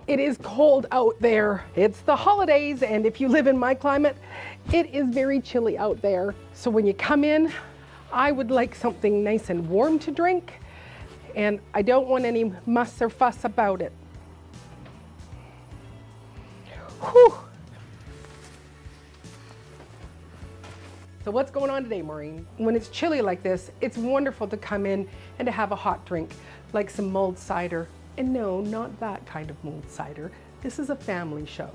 It is cold out there. It's the holidays, and if you live in my climate, it is very chilly out there. So when you come in, I would like something nice and warm to drink, and I don't want any muss or fuss about it. Whew. So what's going on today, Maureen? When it's chilly like this, it's wonderful to come in and to have a hot drink, like some mulled cider. And no, not that kind of mulled cider. This is a family show,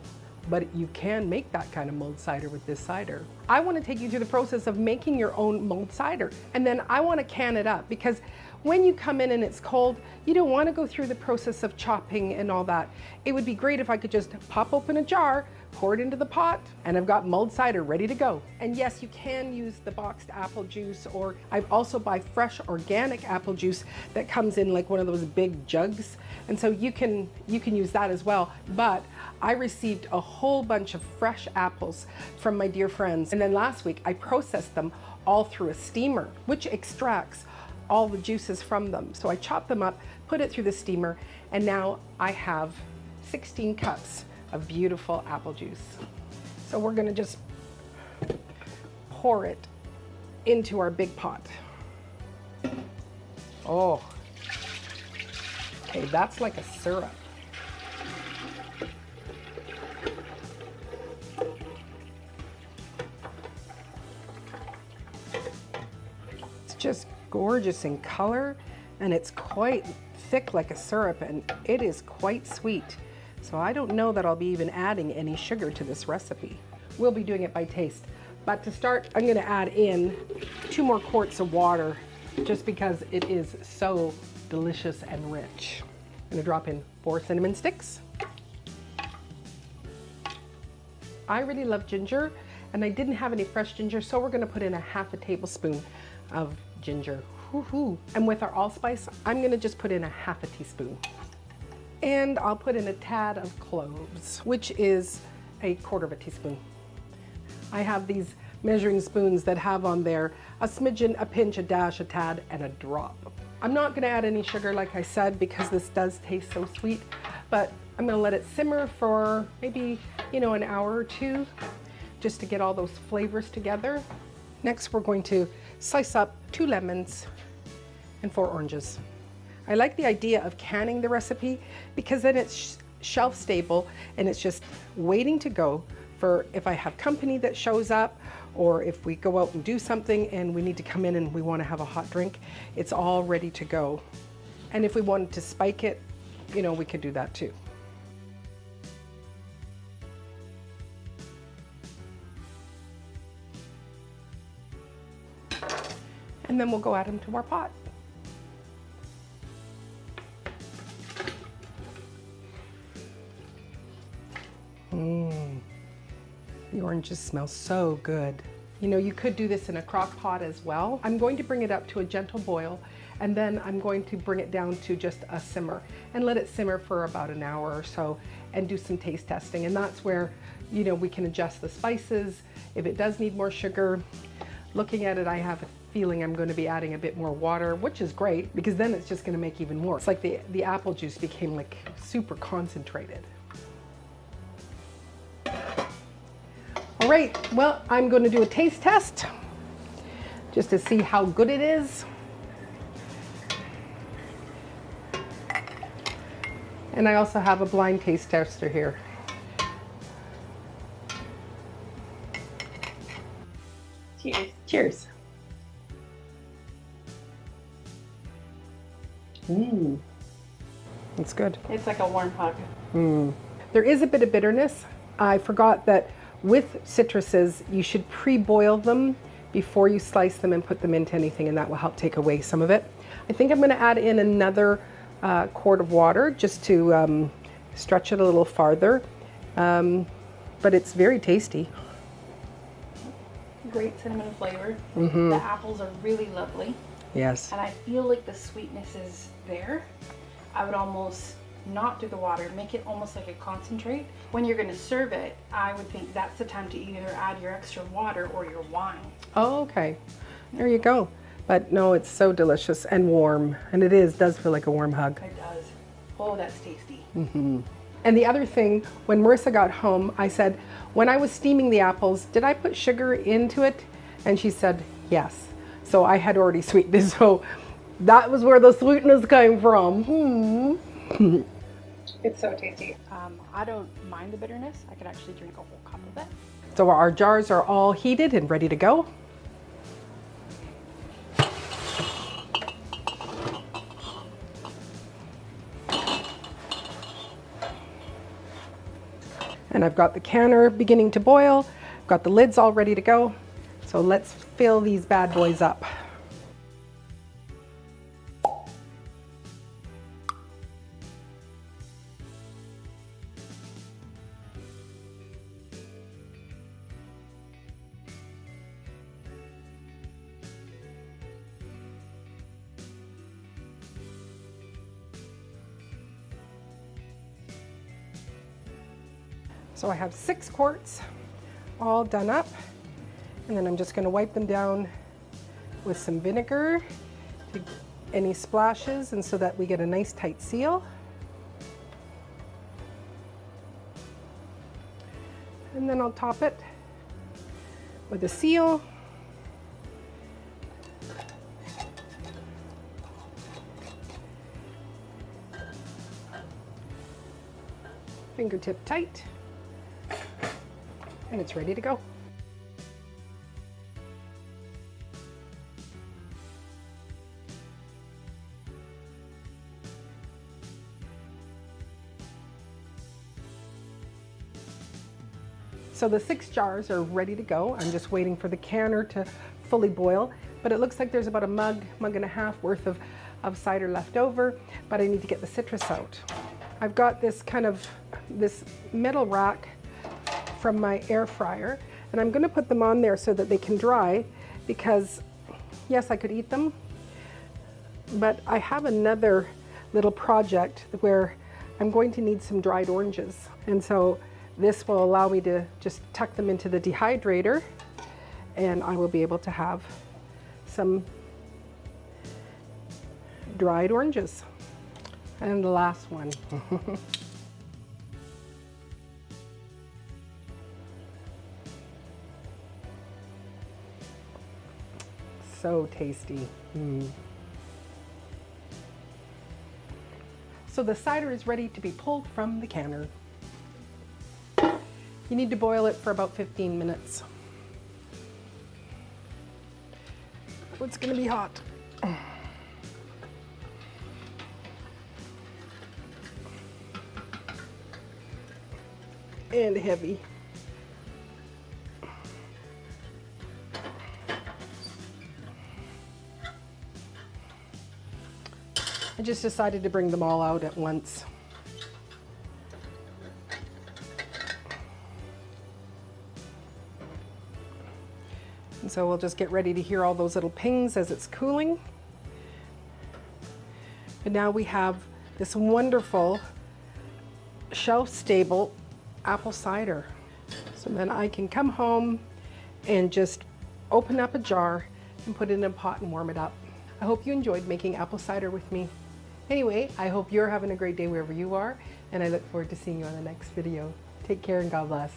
but you can make that kind of mulled cider with this cider. I want to take you through the process of making your own mulled cider, and then I want to can it up, because when you come in and it's cold, you don't want to go through the process of chopping and all that. It would be great if I could just pop open a jar, pour it into the pot, and I've got mulled cider ready to go. And yes, you can use the boxed apple juice, or I also buy fresh organic apple juice that comes in like one of those big jugs. And so you can use that as well. But I received a whole bunch of fresh apples from my dear friends. And then last week I processed them all through a steamer, which extracts all the juices from them. So I chopped them up, put it through the steamer, and now I have 16 cups of beautiful apple juice. So we're gonna just pour it into our big pot. Oh, okay, that's like a syrup. It's just gorgeous in color, and it's quite thick like a syrup, and it is quite sweet. So I don't know that I'll be even adding any sugar to this recipe. We'll be doing it by taste. But to start, I'm gonna add in 2 more quarts of water, just because it is so delicious and rich. I'm gonna drop in 4 cinnamon sticks. I really love ginger, and I didn't have any fresh ginger, so we're gonna put in a 1/2 tablespoon of ginger. Woohoo. And with our allspice, I'm gonna just put in a 1/2 teaspoon. And I'll put in a tad of cloves, which is a 1/4 teaspoon. I have these measuring spoons that have on there a smidgen, a pinch, a dash, a tad, and a drop. I'm not gonna add any sugar, like I said, because this does taste so sweet, but I'm gonna let it simmer for maybe, an hour or 2, just to get all those flavors together. Next, we're going to slice up 2 lemons and 4 oranges. I like the idea of canning the recipe, because then it's shelf stable and it's just waiting to go for if I have company that shows up, or if we go out and do something and we need to come in and we want to have a hot drink, it's all ready to go. And if we wanted to spike it, we could do that too. And then we'll go add them to our pot. The oranges smell so good. You could do this in a crock pot as well. I'm going to bring it up to a gentle boil, and then I'm going to bring it down to just a simmer and let it simmer for about an hour or so and do some taste testing. And that's where, we can adjust the spices. If it does need more sugar, looking at it, I have a feeling I'm going to be adding a bit more water, which is great, because then it's just going to make even more. It's like the apple juice became like super concentrated. All right, well, I'm going to do a taste test just to see how good it is. And I also have a blind taste tester here. Cheers. Cheers. It's good. It's like a warm hug. There is a bit of bitterness. I forgot that with citruses, you should pre-boil them before you slice them and put them into anything, and that will help take away some of it. I think I'm going to add in another quart of water just to stretch it a little farther, but it's very tasty. Great cinnamon flavor. The apples are really lovely. Yes. And I feel like the sweetness is there. I would almost not do the water, make it almost like a concentrate. When you're going to serve it, I would think that's the time to either add your extra water or your wine. Oh, okay. There you go. But no, it's so delicious and warm, and it does feel like a warm hug. It does. Oh, that's tasty. And the other thing, when Marissa got home, I said, when I was steaming the apples, did I put sugar into it? And she said, yes. So I had already sweetened it. So that was where the sweetness came from. It's so tasty. I don't mind the bitterness. I could actually drink a whole cup of it. So our jars are all heated and ready to go. And I've got the canner beginning to boil. I've got the lids all ready to go. So let's fill these bad boys up. So I have 6 quarts all done up, and then I'm just going to wipe them down with some vinegar to any splashes, and so that we get a nice tight seal. And then I'll top it with a seal. Fingertip tight. And it's ready to go. So the 6 jars are ready to go. I'm just waiting for the canner to fully boil, but it looks like there's about a mug and a half worth of cider left over, but I need to get the citrus out. I've got this metal rack from my air fryer, and I'm going to put them on there so that they can dry, because yes, I could eat them, but I have another little project where I'm going to need some dried oranges, and so this will allow me to just tuck them into the dehydrator, and I will be able to have some dried oranges. And the last one. So tasty. So the cider is ready to be pulled from the canner. You need to boil it for about 15 minutes. Oh, it's going to be hot. And heavy. I just decided to bring them all out at once. And so we'll just get ready to hear all those little pings as it's cooling. And now we have this wonderful shelf-stable apple cider. So then I can come home and just open up a jar and put it in a pot and warm it up. I hope you enjoyed making apple cider with me. Anyway, I hope you're having a great day wherever you are, and I look forward to seeing you on the next video. Take care and God bless.